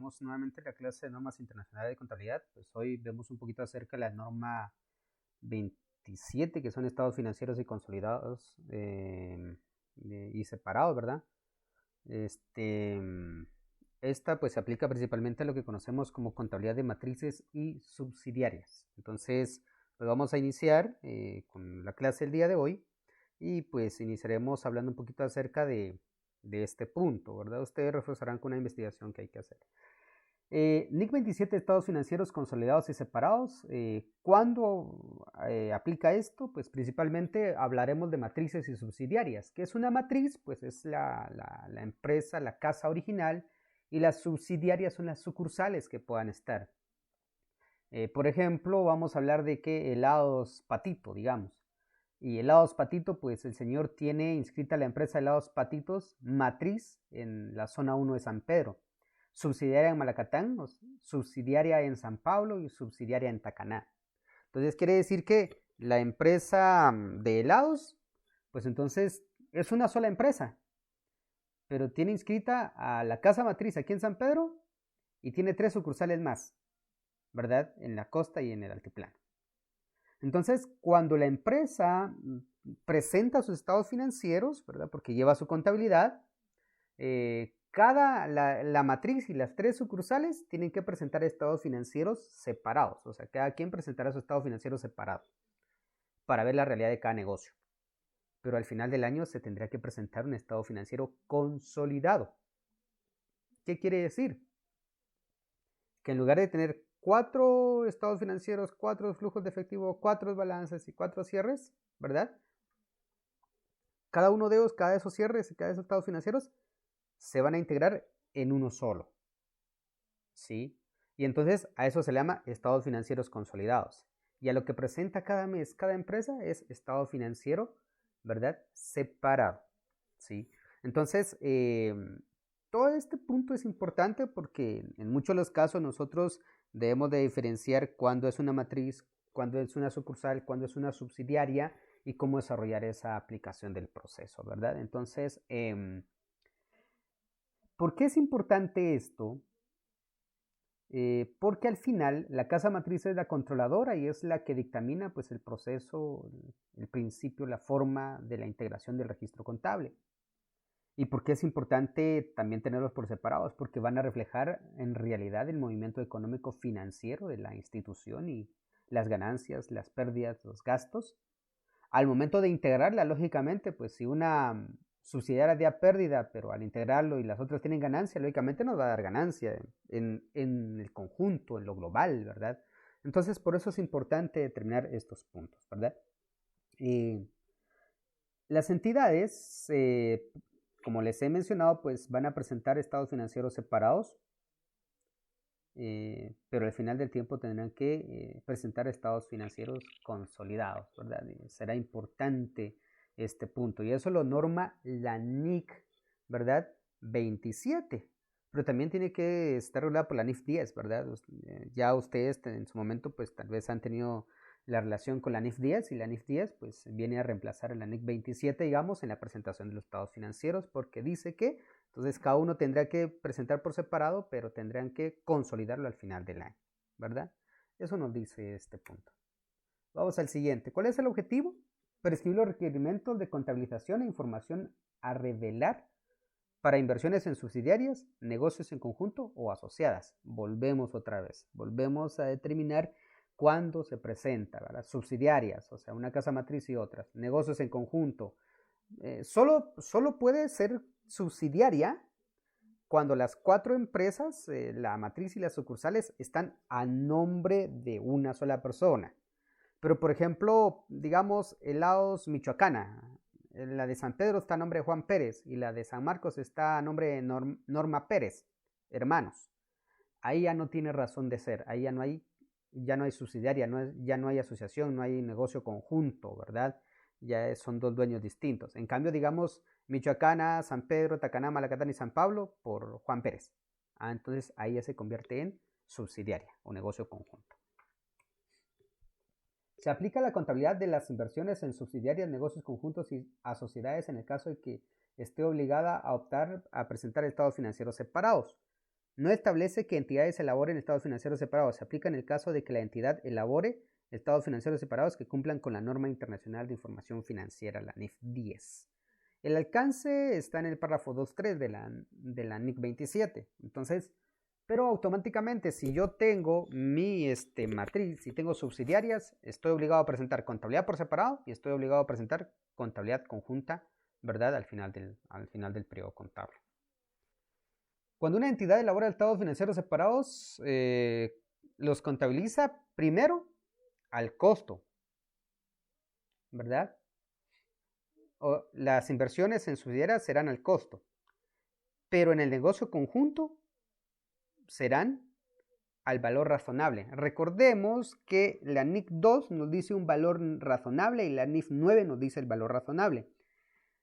tenemos nuevamente la clase de normas internacionales de contabilidad. Pues hoy vemos un poquito acerca de la norma 27, que son estados financieros y consolidados y separados, ¿verdad? Esta pues se aplica principalmente a lo que conocemos como contabilidad de matrices y subsidiarias. Entonces, pues vamos a iniciar con la clase del día de hoy y pues iniciaremos hablando un poquito acerca de este punto, ¿verdad? Ustedes reforzarán con una investigación que hay que hacer. NIC 27, estados financieros consolidados y separados. ¿Cuándo aplica esto? Pues principalmente hablaremos de matrices y subsidiarias. ¿Qué es una matriz? Pues es la empresa, la casa original, y las subsidiarias son las sucursales que puedan estar. Por ejemplo, vamos a hablar de que helados Patito, digamos. Y helados Patito, pues el señor tiene inscrita la empresa helados Patitos matriz en la zona 1 de San Pedro, subsidiaria en Malacatán, subsidiaria en San Pablo y subsidiaria en Tacaná. Entonces quiere decir que la empresa de helados, pues entonces es una sola empresa, pero tiene inscrita a la casa matriz aquí en San Pedro y tiene 3 sucursales más, ¿verdad? En la costa y en el altiplano. Entonces, cuando la empresa presenta sus estados financieros, ¿verdad? Porque lleva su contabilidad, la matriz y las 3 sucursales tienen que presentar estados financieros separados. O sea, cada quien presentará su estado financiero separado para ver la realidad de cada negocio. Pero al final del año se tendrá que presentar un estado financiero consolidado. ¿Qué quiere decir? Que en lugar de tener 4 estados financieros, 4 flujos de efectivo, 4 balances y 4 cierres, ¿verdad? Cada uno de ellos, cada de esos cierres y cada de esos estados financieros se van a integrar en uno solo. ¿Sí? Y entonces a eso se le llama estados financieros consolidados. Y a lo que presenta cada mes cada empresa es estado financiero, ¿verdad? Separado. ¿Sí? Entonces, todo este punto es importante porque en muchos de los casos nosotros debemos de diferenciar cuándo es una matriz, cuándo es una sucursal, cuándo es una subsidiaria y cómo desarrollar esa aplicación del proceso, ¿verdad? Entonces, ¿por qué es importante esto? Porque al final la casa matriz es la controladora y es la que dictamina pues, el proceso, el principio, la forma de la integración del registro contable. ¿Y por qué es importante también tenerlos por separados? Porque van a reflejar en realidad el movimiento económico financiero de la institución y las ganancias, las pérdidas, los gastos. Al momento de integrarla, lógicamente, pues si una subsidiaria da pérdida, pero al integrarlo y las otras tienen ganancia, lógicamente nos va a dar ganancia en el conjunto, en lo global, ¿verdad? Entonces, por eso es importante determinar estos puntos, ¿verdad? Las entidades, como les he mencionado, pues van a presentar estados financieros separados, pero al final del tiempo tendrán que presentar estados financieros consolidados, ¿verdad? Será importante este punto y eso lo norma la NIC, ¿verdad? 27, pero también tiene que estar regulada por la NIF 10, ¿verdad? Ya ustedes en su momento pues tal vez han tenido la relación con la NIF 10 y la NIF 10 pues viene a reemplazar a la NIC 27, digamos, en la presentación de los estados financieros porque dice que entonces cada uno tendrá que presentar por separado, pero tendrán que consolidarlo al final del año, ¿verdad? Eso nos dice este punto. Vamos al siguiente. ¿Cuál es el objetivo? Prescribir los requerimientos de contabilización e información a revelar para inversiones en subsidiarias, negocios en conjunto o asociadas. Volvemos otra vez. Volvemos a determinar cuándo se presenta, ¿verdad? Subsidiarias, o sea, una casa matriz y otras. Negocios en conjunto. Solo puede ser subsidiaria cuando las 4 empresas, la matriz y las sucursales, están a nombre de una sola persona. Pero, por ejemplo, digamos, helados Michoacana. La de San Pedro está a nombre de Juan Pérez y la de San Marcos está a nombre de Norma Pérez, hermanos. Ahí ya no tiene razón de ser, ahí ya no hay subsidiaria, ya no hay asociación, no hay negocio conjunto, ¿verdad? Ya son 2 dueños distintos. En cambio, digamos, Michoacana, San Pedro, Tacaná, Malacatán y San Pablo por Juan Pérez. Entonces ahí ya se convierte en subsidiaria o negocio conjunto. Se aplica la contabilidad de las inversiones en subsidiarias, negocios conjuntos y a sociedades en el caso de que esté obligada a optar a presentar estados financieros separados. no establece que entidades elaboren estados financieros separados. Se aplica en el caso de que la entidad elabore estados financieros separados que cumplan con la norma internacional de información financiera, la NIF 10. El alcance está en el párrafo 2.3 de la NIC 27. Entonces, pero automáticamente, si yo tengo mi matriz, si tengo subsidiarias, estoy obligado a presentar contabilidad por separado y estoy obligado a presentar contabilidad conjunta, ¿verdad? Al final del periodo contable. Cuando una entidad elabora estados financieros separados, los contabiliza primero al costo, ¿verdad? O las inversiones en subsidiarias serán al costo, pero en el negocio conjunto serán al valor razonable. Recordemos que la NIC 2 nos dice un valor razonable y la NIF 9 nos dice el valor razonable.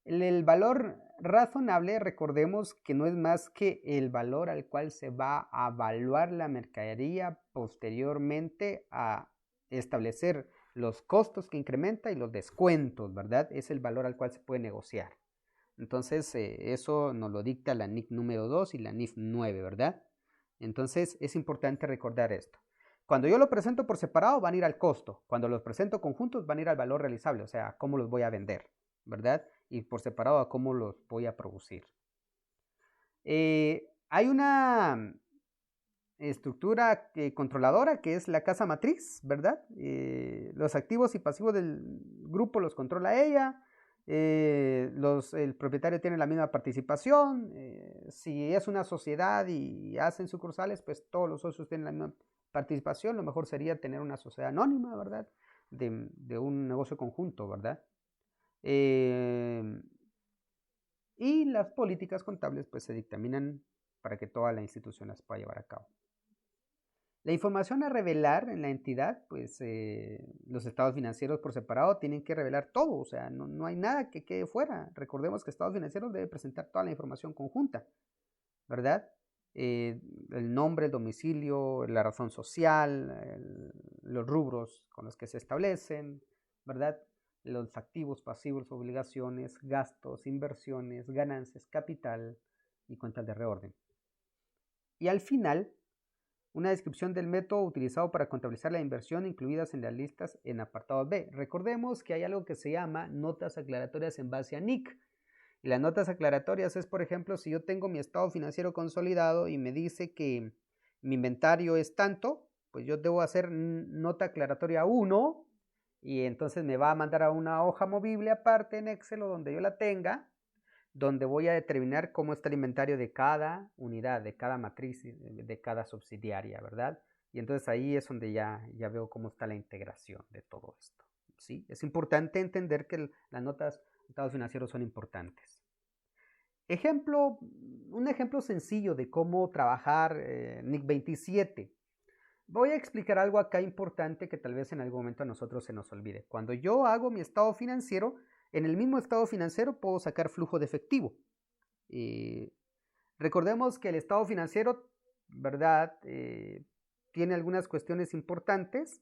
El valor razonable, recordemos que no es más que el valor al cual se va a evaluar la mercadería posteriormente a establecer los costos que incrementa y los descuentos, ¿verdad? Es el valor al cual se puede negociar. Entonces, eso nos lo dicta la NIC número 2 y la NIF 9, ¿verdad? Entonces, es importante recordar esto. Cuando yo lo presento por separado, van a ir al costo. Cuando los presento conjuntos, van a ir al valor realizable, o sea, a cómo los voy a vender, ¿verdad? Y por separado, a cómo los voy a producir. Hay una estructura controladora que es la casa matriz, ¿verdad? Los activos y pasivos del grupo los controla ella. El propietario tiene la misma participación. Si es una sociedad y hacen sucursales, pues todos los socios tienen la misma participación. Lo mejor sería tener una sociedad anónima, ¿verdad? De un negocio conjunto, ¿verdad? Y las políticas contables pues se dictaminan para que toda la institución las pueda llevar a cabo. La información a revelar en la entidad, pues los estados financieros por separado tienen que revelar todo, o sea, no hay nada que quede fuera. Recordemos que estados financieros debe presentar toda la información conjunta, ¿verdad? El nombre, el domicilio, la razón social, los rubros con los que se establecen, ¿verdad? Los activos, pasivos, obligaciones, gastos, inversiones, ganancias, capital y cuentas de reorden. Y al final, una descripción del método utilizado para contabilizar la inversión incluidas en las listas en apartado B. Recordemos que hay algo que se llama notas aclaratorias en base a NIC. Y las notas aclaratorias es, por ejemplo, si yo tengo mi estado financiero consolidado y me dice que mi inventario es tanto, pues yo debo hacer nota aclaratoria 1 y entonces me va a mandar a una hoja movible aparte en Excel o donde yo la tenga, donde voy a determinar cómo está el inventario de cada unidad, de cada matriz, de cada subsidiaria, ¿verdad? Y entonces ahí es donde ya veo cómo está la integración de todo esto, ¿sí? Es importante entender que las notas de estados financieros son importantes. Un ejemplo sencillo de cómo trabajar NIC 27. Voy a explicar algo acá importante que tal vez en algún momento a nosotros se nos olvide. Cuando yo hago mi estado financiero, en el mismo estado financiero puedo sacar flujo de efectivo. Recordemos que el estado financiero, ¿verdad? Tiene algunas cuestiones importantes,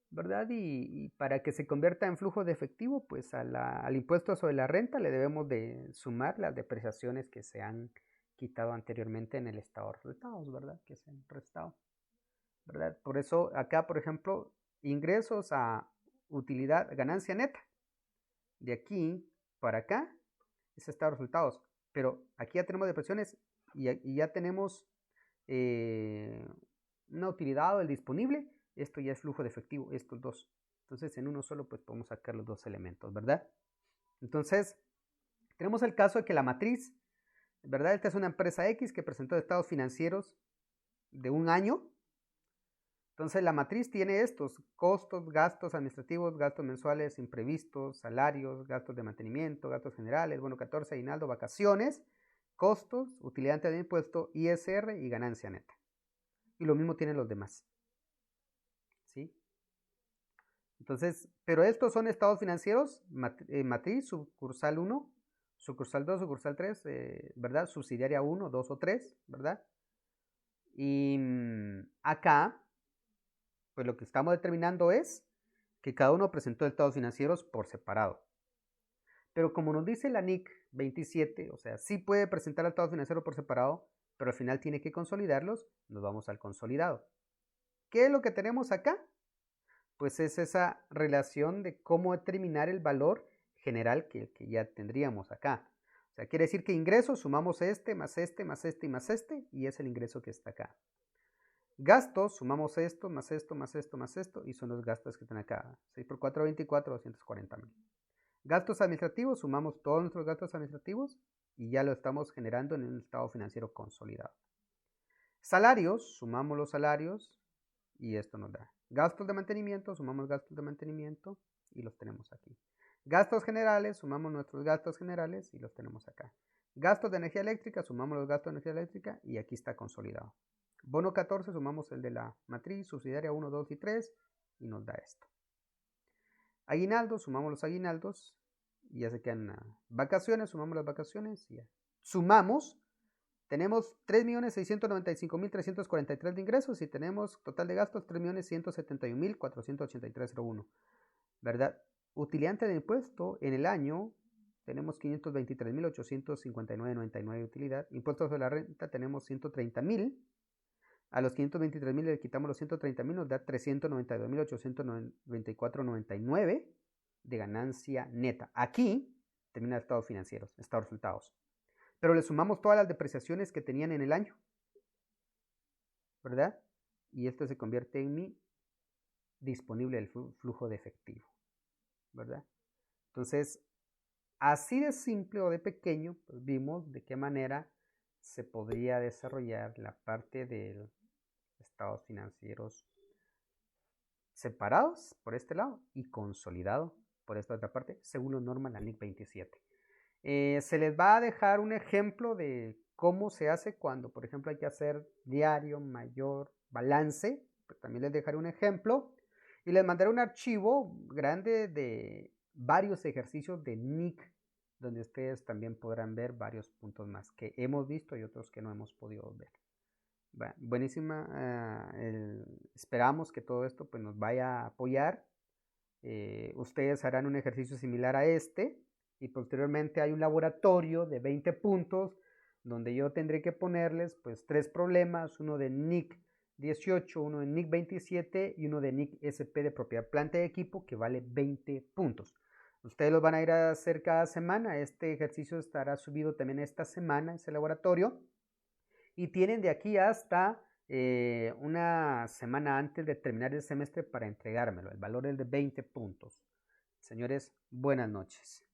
¿verdad? Y para que se convierta en flujo de efectivo, pues al impuesto sobre la renta le debemos de sumar las depreciaciones que se han quitado anteriormente en el estado de resultados, ¿verdad? Que se han restado, ¿verdad? Por eso acá, por ejemplo, ingresos a utilidad, ganancia neta. De aquí para acá es estado de resultados. Pero aquí ya tenemos depreciaciones y ya tenemos una utilidad o el disponible. Esto ya es flujo de efectivo, estos dos. Entonces en uno solo pues podemos sacar los dos elementos, ¿verdad? Entonces tenemos el caso de que la matriz, ¿verdad? Esta es una empresa X que presentó estados financieros de un año. Entonces la matriz tiene estos costos, gastos administrativos, gastos mensuales imprevistos, salarios, gastos de mantenimiento, gastos generales, bono 14, aguinaldo, vacaciones, costos, utilidad ante el impuesto, ISR y ganancia neta. Y lo mismo tienen los demás. ¿Sí? Entonces, pero estos son estados financieros, matriz, sucursal 1, sucursal 2, sucursal 3, ¿verdad? Subsidiaria 1, 2 o 3, ¿verdad? Y acá pues lo que estamos determinando es que cada uno presentó estados financieros por separado. Pero como nos dice la NIC 27, o sea, sí puede presentar estados financieros por separado, pero al final tiene que consolidarlos, nos vamos al consolidado. ¿Qué es lo que tenemos acá? Pues es esa relación de cómo determinar el valor general que ya tendríamos acá. O sea, quiere decir que ingresos sumamos este, más este, más este y más este, y es el ingreso que está acá. Gastos, sumamos esto, más esto, más esto, más esto, y son los gastos que están acá. 6 por 4, 24, 240,000. Gastos administrativos, sumamos todos nuestros gastos administrativos y ya lo estamos generando en el estado financiero consolidado. Salarios, sumamos los salarios y esto nos da. Gastos de mantenimiento, sumamos gastos de mantenimiento y los tenemos aquí. Gastos generales, sumamos nuestros gastos generales y los tenemos acá. Gastos de energía eléctrica, sumamos los gastos de energía eléctrica y aquí está consolidado. Bono 14, sumamos el de la matriz, subsidiaria 1, 2 y 3 y nos da esto. Aguinaldos, sumamos los aguinaldos y ya se quedan vacaciones, sumamos las vacaciones y ya. Sumamos, tenemos 3.695.343 de ingresos y tenemos total de gastos 3.171.483,01, ¿verdad? Utilidad de impuesto en el año tenemos 523.859,99 de utilidad. Impuestos de la renta tenemos 130,000. A los 523,000 le quitamos los 130,000, nos da 392,894,99 de ganancia neta. Aquí termina el estado financiero, estado de resultados. Pero le sumamos todas las depreciaciones que tenían en el año, ¿verdad? Y esto se convierte en mi disponible del flujo de efectivo, ¿verdad? Entonces, así de simple o de pequeño, pues vimos de qué manera se podría desarrollar la parte de estados financieros separados por este lado y consolidado por esta otra parte, según las normas de la NIC 27. Se les va a dejar un ejemplo de cómo se hace cuando, por ejemplo, hay que hacer diario, mayor, balance. Pues también les dejaré un ejemplo y les mandaré un archivo grande de varios ejercicios de NIC, donde ustedes también podrán ver varios puntos más que hemos visto y otros que no hemos podido ver. Bueno, buenísima. Esperamos que todo esto pues, nos vaya a apoyar. Ustedes harán un ejercicio similar a este y posteriormente hay un laboratorio de 20 puntos donde yo tendré que ponerles pues 3 problemas, uno de NIC 18, uno de NIC 27 y uno de NIC SP de propiedad planta y equipo que vale 20 puntos. Ustedes los van a ir a hacer cada semana. Este ejercicio estará subido también esta semana, ese laboratorio. Y tienen de aquí hasta una semana antes de terminar el semestre para entregármelo. El valor es de 20 puntos. Señores, buenas noches.